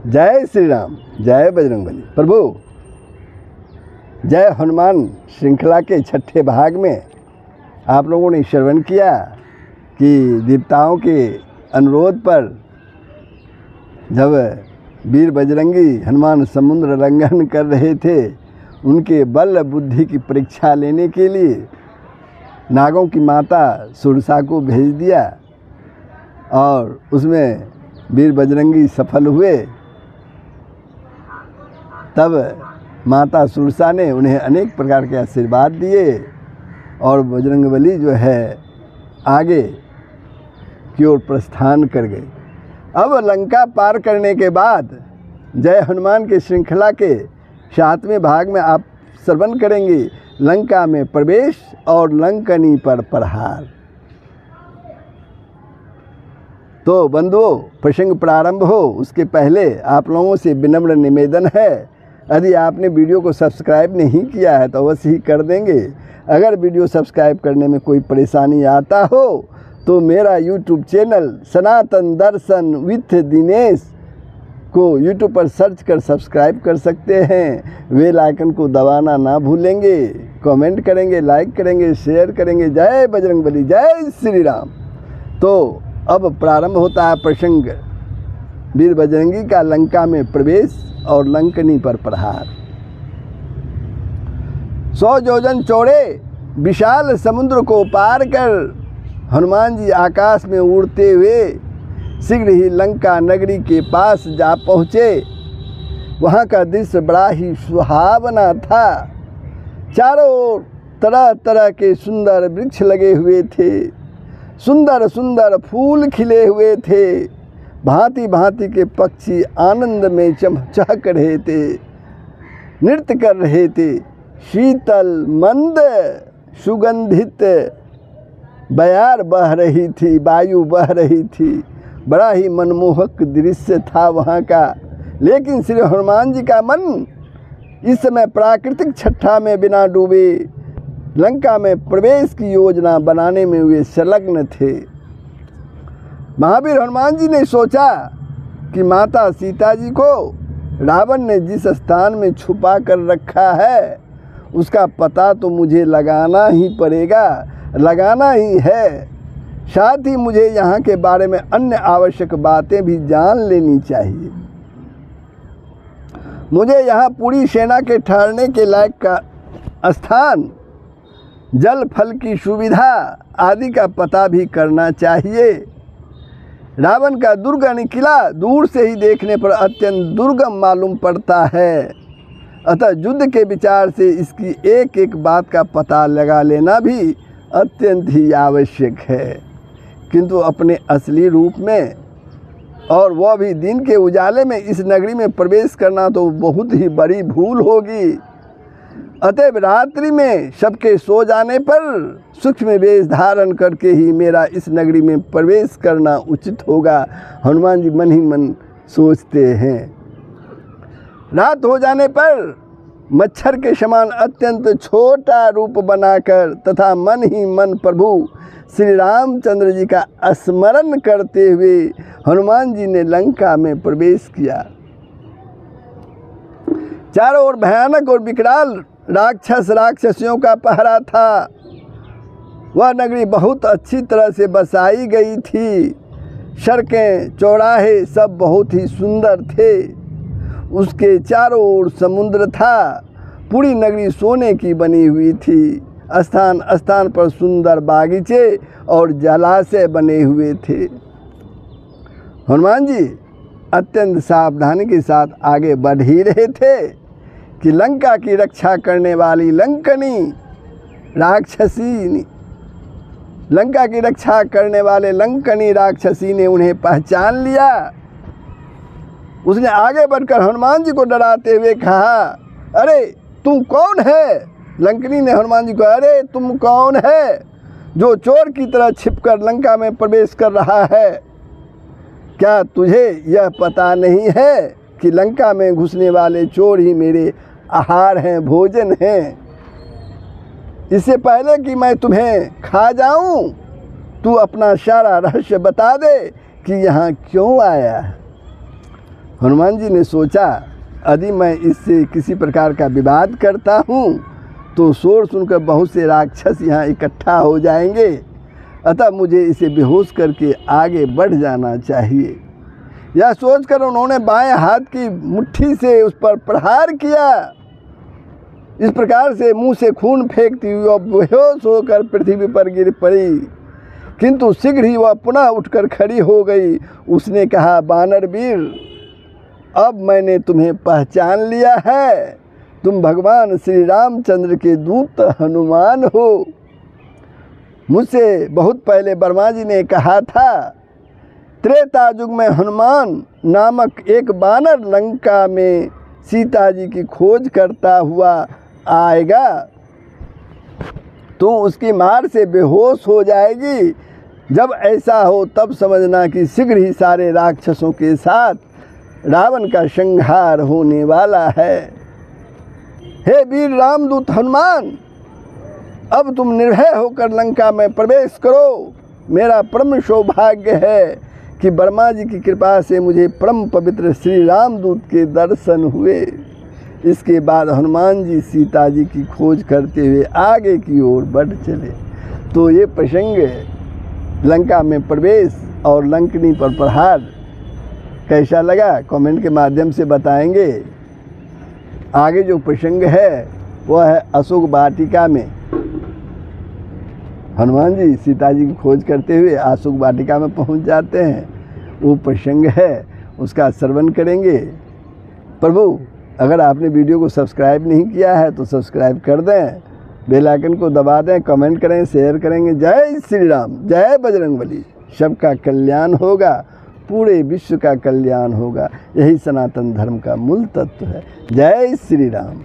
जय श्री राम, जय बजरंगबली। प्रभु, जय हनुमान श्रृंखला के छठे भाग में आप लोगों ने श्रवण किया कि देवताओं के अनुरोध पर जब वीर बजरंगी हनुमान समुद्र लंघन कर रहे थे, उनके बल बुद्धि की परीक्षा लेने के लिए नागों की माता सुरसा को भेज दिया और उसमें वीर बजरंगी सफल हुए। तब माता सुरसा ने उन्हें अनेक प्रकार के आशीर्वाद दिए और बजरंगबली जो है आगे की ओर प्रस्थान कर गए। अब लंका पार करने के बाद जय हनुमान की श्रृंखला के 7वें भाग में आप श्रवण करेंगे लंका में प्रवेश और लंकनी पर प्रहार। तो बंधुओं, प्रसंग प्रारंभ हो उसके पहले आप लोगों से विनम्र निवेदन है, यदि आपने वीडियो को सब्सक्राइब नहीं किया है तो अवश्य ही कर देंगे। अगर वीडियो सब्सक्राइब करने में कोई परेशानी आता हो तो मेरा YouTube channel Sanatan Darshan with Dinesh को यूट्यूब पर सर्च कर सब्सक्राइब कर सकते हैं। बेल आइकन को दबाना ना भूलेंगे, कमेंट करेंगे, लाइक करेंगे, शेयर करेंगे। जय बजरंगबली, जय श्री राम। तो अब प्रारंभ होता है प्रसंग वीर बजरंगी का लंका में प्रवेश और लंकनी पर प्रहार। 100 योजन चौड़े विशाल समुद्र को पार कर हनुमान जी आकाश में उड़ते हुए शीघ्र ही लंका नगरी के पास जा पहुँचे। वहाँ का दृश्य बड़ा ही सुहावना था। चारों ओर तरह तरह के सुंदर वृक्ष लगे हुए थे, सुंदर सुंदर फूल खिले हुए थे, भांति भांति के पक्षी आनंद में चहक रहे थे, नृत्य कर रहे थे। शीतल मंद सुगंधित बयार बह रही थी, वायु बह रही थी। बड़ा ही मनमोहक दृश्य था वहाँ का। लेकिन श्री हनुमान जी का मन इस समय प्राकृतिक छठा में बिना डूबे लंका में प्रवेश की योजना बनाने में वे संलग्न थे। महावीर हनुमान जी ने सोचा कि माता सीता जी को रावण ने जिस स्थान में छुपा कर रखा है उसका पता तो मुझे लगाना ही पड़ेगा, लगाना ही है। साथ ही मुझे यहाँ के बारे में अन्य आवश्यक बातें भी जान लेनी चाहिए। मुझे यहाँ पूरी सेना के ठहरने के लायक का स्थान, जल फल की सुविधा आदि का पता भी करना चाहिए। रावण का दुर्ग किला दूर से ही देखने पर अत्यंत दुर्गम मालूम पड़ता है, अतः युद्ध के विचार से इसकी एक एक बात का पता लगा लेना भी अत्यंत ही आवश्यक है। किंतु अपने असली रूप में और वह भी दिन के उजाले में इस नगरी में प्रवेश करना तो बहुत ही बड़ी भूल होगी। अतएव रात्रि में सबके सो जाने पर सूक्ष्म वेश धारण करके ही मेरा इस नगरी में प्रवेश करना उचित होगा, हनुमान जी मन ही मन सोचते हैं। रात हो जाने पर मच्छर के समान अत्यंत छोटा रूप बनाकर तथा मन ही मन प्रभु श्री रामचंद्र जी का स्मरण करते हुए हनुमान जी ने लंका में प्रवेश किया। चारों ओर भयानक और विकराल राक्षसियों का पहरा था। वह नगरी बहुत अच्छी तरह से बसाई गई थी। सड़कें चौराहे सब बहुत ही सुंदर थे। उसके चारों ओर समुद्र था। पूरी नगरी सोने की बनी हुई थी। स्थान स्थान पर सुंदर बागीचे और जलाशय बने हुए थे। हनुमान जी अत्यंत सावधानी के साथ आगे बढ़ ही रहे थे कि लंका की रक्षा करने वाली लंकनी राक्षसी ने उन्हें पहचान लिया। उसने आगे बढ़कर हनुमान जी को डराते हुए कहा, अरे तुम कौन है? लंकनी ने हनुमान जी को, अरे तुम कौन है जो चोर की तरह छिपकर लंका में प्रवेश कर रहा है? क्या तुझे यह पता नहीं है कि लंका में घुसने वाले चोर ही मेरे आहार हैं, भोजन हैं? इससे पहले कि मैं तुम्हें खा जाऊं, तू अपना सारा रहस्य बता दे कि यहाँ क्यों आया है। हनुमान जी ने सोचा, यदि मैं इससे किसी प्रकार का विवाद करता हूँ तो शोर सुनकर बहुत से राक्षस यहाँ इकट्ठा हो जाएंगे, अतः मुझे इसे बेहोश करके आगे बढ़ जाना चाहिए। यह सोचकर उन्होंने बाएं हाथ की मुट्ठी से उस पर प्रहार किया। इस प्रकार से मुंह से खून फेंकती हुई वह बेहोश होकर पृथ्वी पर गिर पड़ी, किंतु शीघ्र ही वह पुनः उठकर खड़ी हो गई। उसने कहा, बानर वीर, अब मैंने तुम्हें पहचान लिया है, तुम भगवान श्री रामचंद्र के दूत हनुमान हो। मुझसे बहुत पहले ब्रह्मा जी ने कहा था, त्रेता युग में हनुमान नामक एक बानर लंका में सीता जी की खोज करता हुआ आएगा, तो उसकी मार से बेहोश हो जाएगी। जब ऐसा हो तब समझना कि शीघ्र ही सारे राक्षसों के साथ रावण का संहार होने वाला है। हे वीर रामदूत हनुमान, अब तुम निर्भय होकर लंका में प्रवेश करो। मेरा परम सौभाग्य है कि ब्रह्मा जी की कृपा से मुझे परम पवित्र श्री रामदूत के दर्शन हुए। इसके बाद हनुमान जी सीता जी की खोज करते हुए आगे की ओर बढ़ चले। तो ये प्रसंग लंका में प्रवेश और लंकनी पर प्रहार कैसा लगा कमेंट के माध्यम से बताएंगे। आगे जो प्रसंग है वह है अशोक वाटिका में हनुमान जी सीता जी की खोज करते हुए अशोक वाटिका में पहुंच जाते हैं। वो प्रसंग है, उसका श्रवण करेंगे। प्रभु, अगर आपने वीडियो को सब्सक्राइब नहीं किया है तो सब्सक्राइब कर दें, बेल आइकन को दबा दें, कमेंट करें, शेयर करेंगे। जय श्री राम, जय बजरंगबली। सबका कल्याण होगा, पूरे विश्व का कल्याण होगा। यही सनातन धर्म का मूल तत्व है। जय श्री राम।